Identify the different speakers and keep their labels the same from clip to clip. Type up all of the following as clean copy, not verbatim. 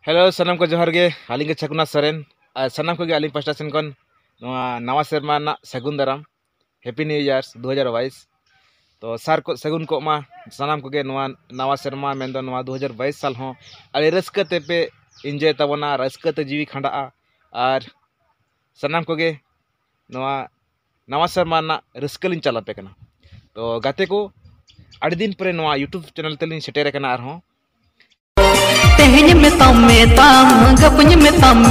Speaker 1: Hello सनम को जोहर गे आलिंग के छकुना सरेन सनम को आलिंग पास्टा सेन कन नवा सेरमा सगुन दाराम हैप्पी न्यू ईयर्स 2022 तो सार को सगुन को मा सनम को नवा सेरमा मेन 2022 साल हो अरे रस्क पे एंजॉय तबना रस्क जीवी खंडा और सनम को नवा सेरमा रस्क लिन चलापे कना तो गाते को अड़ी दिन पर यूट्यूब चैनल तेलिन सेटेर कना आर
Speaker 2: तेहन में तम गपन में तम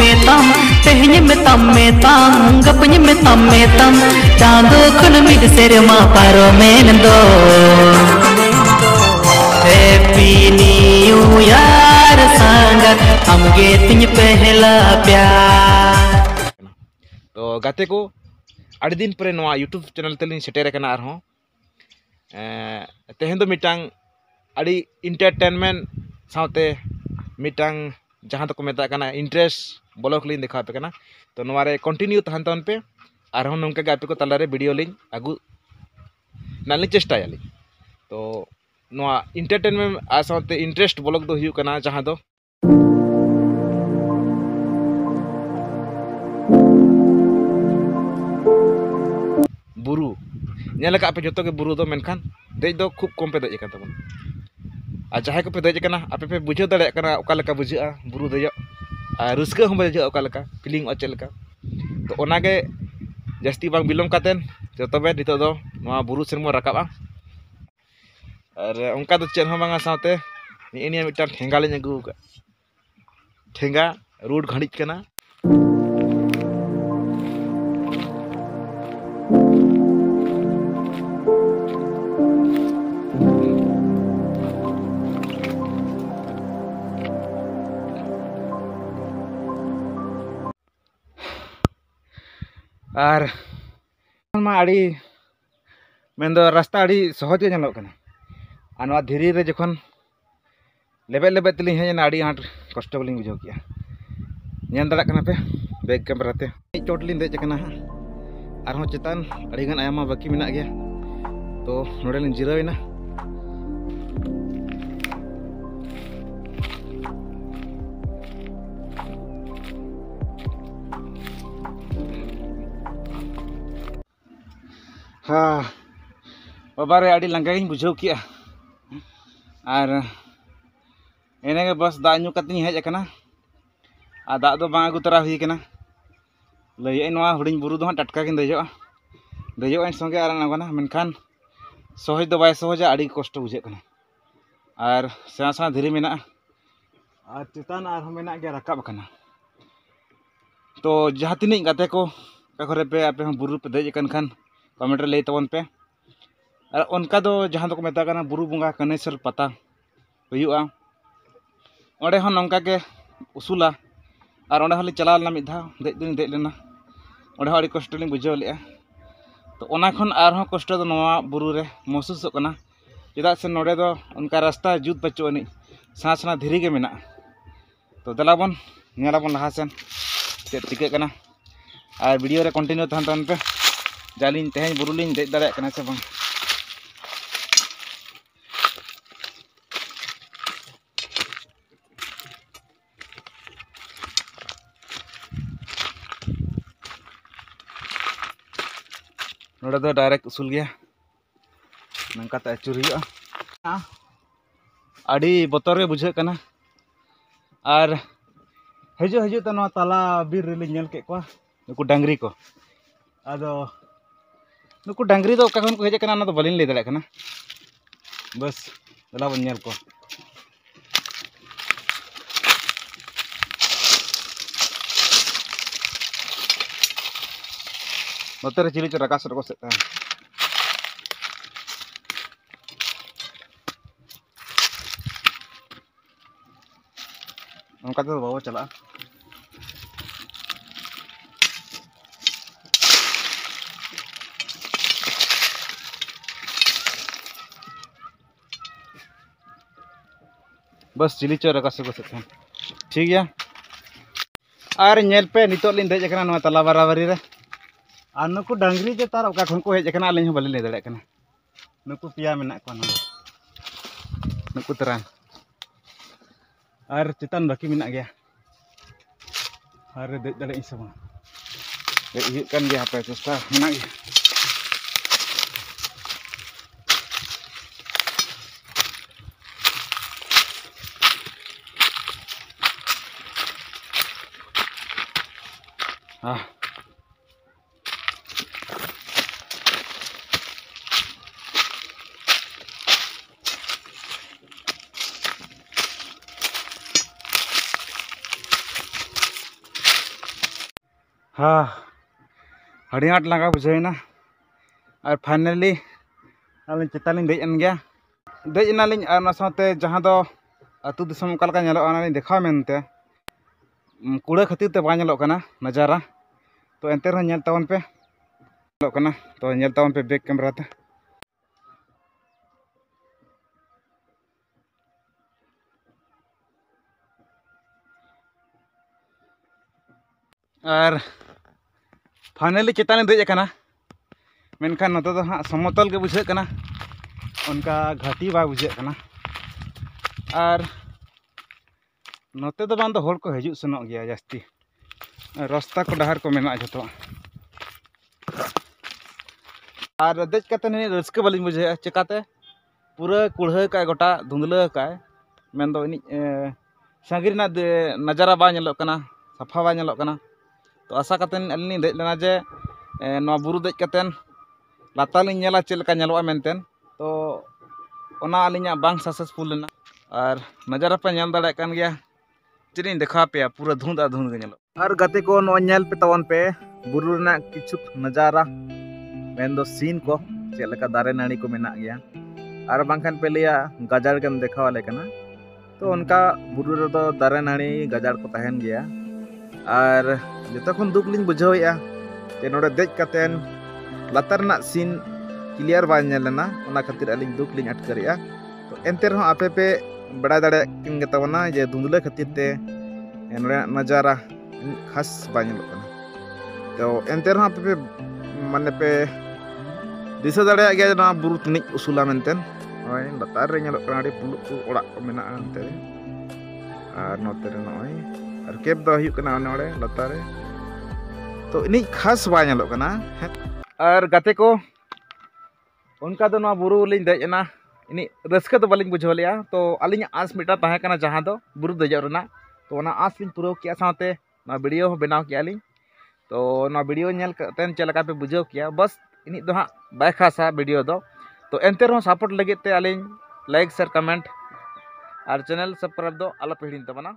Speaker 2: तेहन में तम गपन में तम चांदो खन मिड सेरमा पारो मेन दो हैप्पी न्यू ईयर संगत हमगे तिन पहला प्यार
Speaker 1: तो गाते को अड़ी दिन पर यूट्यूब चैनल तेलिन सेटेर कना आर तेहन दो मिटांग अड़ी इंटरटेनमेंट साथे मिटांग जहाँ तो को मेता कना इंटरेस्ट ब्लॉग लिंग देखा पे कना तो नवारे कंटिन्यू तहन तन पे और हम नंका गे आपे को तलारे वीडियो लिंग आगु नाली चेष्टाया लिंग तो नवा इंटरटेनमेंट आ साथे इंटरेस्ट ब्लॉग दो हुयु कना जहाँ दो बुरु नेल का पे जतो के बुरु दो मेनखान देज दो खूब कम पे देज का तबन और जहाँ को पे देज कना आपे पे बुझे दाड़े कना ओका लका बुझा बुरु देज और रस्क हम बुझा ओका लका फीलिंग चलका तो ओनागे जास्ती बांग बिलोम कातेन जो तबे नितो दो नवा बुरु सेनमो राकाबा और उनका तो चेन हम बांगा साथे निया मिटा ठेंगा ले अगु का ठेंगा रोड घाड़िज कना और आड़ी मेन दो रास्ता आड़ी सहज के नलोग कना और धीरे रे जखन लेबे लेबे तली हेजना आड़ी आंट कष्ट बलिंग बुझाव किया नेल दाड़ा कना पे बैक कैमरा ते चोट लिंग देज कना और चेतान अड़ी गान आयमा बाकी मेना गया तो नोडे लिंग जिरावेना हाँ बाबारे आड़ी लंगा गिन बुझाव किया और एने बस दा न्यू कतिन हेज कना आ दा दो बांग अगु तरा हुई कना लय नवा हुडिंग बुरु दो टटका गिन देजो संगे आर नगना मेनखान सहज दो बाय सहजा आड़ी कष्ट बुझे कना और सेना सेना धीरे मेना और चेतान आर मेना गया राकाब कना तो जहाँ तिनिक गाते को करे पे आपे हम बुरु पे देज कन खान कमेंट लई तबन पे और उनका दो जहाँ तो को मेता कना बुरु बुंगा कनेसर पता हुयुआ ओडे हन नंका के उसूला और ओडे हली चलाव लना मिद धाव देज लेना ओडे हड़ी कष्ट लिंग बुझाव लेआ तो ओना खन आरहों कष्ट दो नवा बुरु रे महसूस कना चेदा से नोडे दो उनका रास्ता जुत बच्चो अनी सेना सेना धीरे के मेना तो दलाबन नेलाबन लहा सेन चेद चिका कना और वीडियो रे कंटिन्यू तहन तहन पे जालिन तेहन बुरु लिंग देज दाड़े कना से बांग नोडे दो डायरेक्ट उसूल गया नंका ते अचुर हुआ आड़ी बतर गे बुझे कना और हजू हजू तो ताला बीर रे नेल के को नुकु डांगरी को आदो नुकु डांगरी दो ओका खन को हेज कना ना तो बलिन ले दाड़े कना बस दला बन नेल को नोते रे चिली चो राका सर को सेता उनका तो बाबा चला बस चिली चो राका सर को सेता ठीक गया और नेल पे नितो लिन देज कना तला बराबरी रे और नुकु डांगरी जो तार ओका खन को हेज कना आलिन बाले ले दाड़े कना नुकु पिया मेना को नुकु तरान और चेतान बाकी मेना गया। अरे देख दले इन सब देख kan dia apa चेष्टा मेना गया अड़ी आट लगा बुझेना और फाइनली अलिन चेतान देजन गया देजनालिन और साथे जहाँ दो अतु दिसम का नेलोना देखा मेनते कूड़ा खातिर ते बा नेलोकना नजारा तो एंते रह नेल तावन पे नेलोकना तो नेल तावन पे बैक कैमरा ते और फाइनली चेतान देजना मेनखान नोते दो हाँ समतल के बुझेना उनका घाटी बा बुझेना और नोते दो बांध हर को हजू सेनोग गया जास्ती रास्ता को डहार को मेना जो और देज कते रस्के बाली बुझे चिकाते पूरा कुड़ा का गोटा धुंधला का मेन दो इनी सांगी नजारा बा नेलोकना साफा बा नेलोकना तो आशा कतेन अलिनी देज लेना जे नवा बुरु देज कतेन लातालिन नेला चेल का नेलोआ मेनतेन तो ओना अलिना बांग सक्सेसफुल लेना और नजारा पे नेल दाड़े कान गया चेनी देखा पे पूरा धुंध धुंध नेलो और गते को नो नेल पे तवन पे बुरु ना किछु नजारा मेन दो सीन को चेलका दारे नाड़ी को मेना गया और बांखान पे लिया गजाड़ के देखा वाले कना तो उनका बुरु रे दो दारे नाड़ी गजाड़ को तहन गया और जो खन दुख लिंग बुझावेया जे नोडे देज कतेन लातार ना सीन क्लियर बा नेलना ओना खातिर अलिंग दुख लिंग अटकरिया तो एंते रह आपे पे बड़ा दाड़े किन गतावना जे धुंधला खातिर ते नोडे नजारा खास बा नेलोकना तो एंते रह आपे पे माने पे दिशा दाड़े गया ना बुरु तनिक उसूला मेनतेन ओय लातार रे नेलोकना आडी पुलुक को ओड़ा को मेना अंते और नोते रे नोय और केब दो हुई कना नोड़े लतारे तो इनी खास बा नेलोकना और गाते को उनका दो ना बुरु लिंग देजना इनी रस्के तो बालिंग बुझाव लिया तो अलिंग आस मिटा ताहे कना जहाँ दो बुरु देजो रना तो ओना आस लिंग पूरा किया साथे ना वीडियो बनाव किया लिंग तो ना वीडियो नेल कतेन चलका पे बुझाव किया बस इनी दो हाँ बाय खासा वीडियो दो तो एंते रह सपोर्ट लगे ते अलिंग लाइक शेयर कमेंट और चैनल सब्सक्राइब दो आला पे हिड़िन तबना।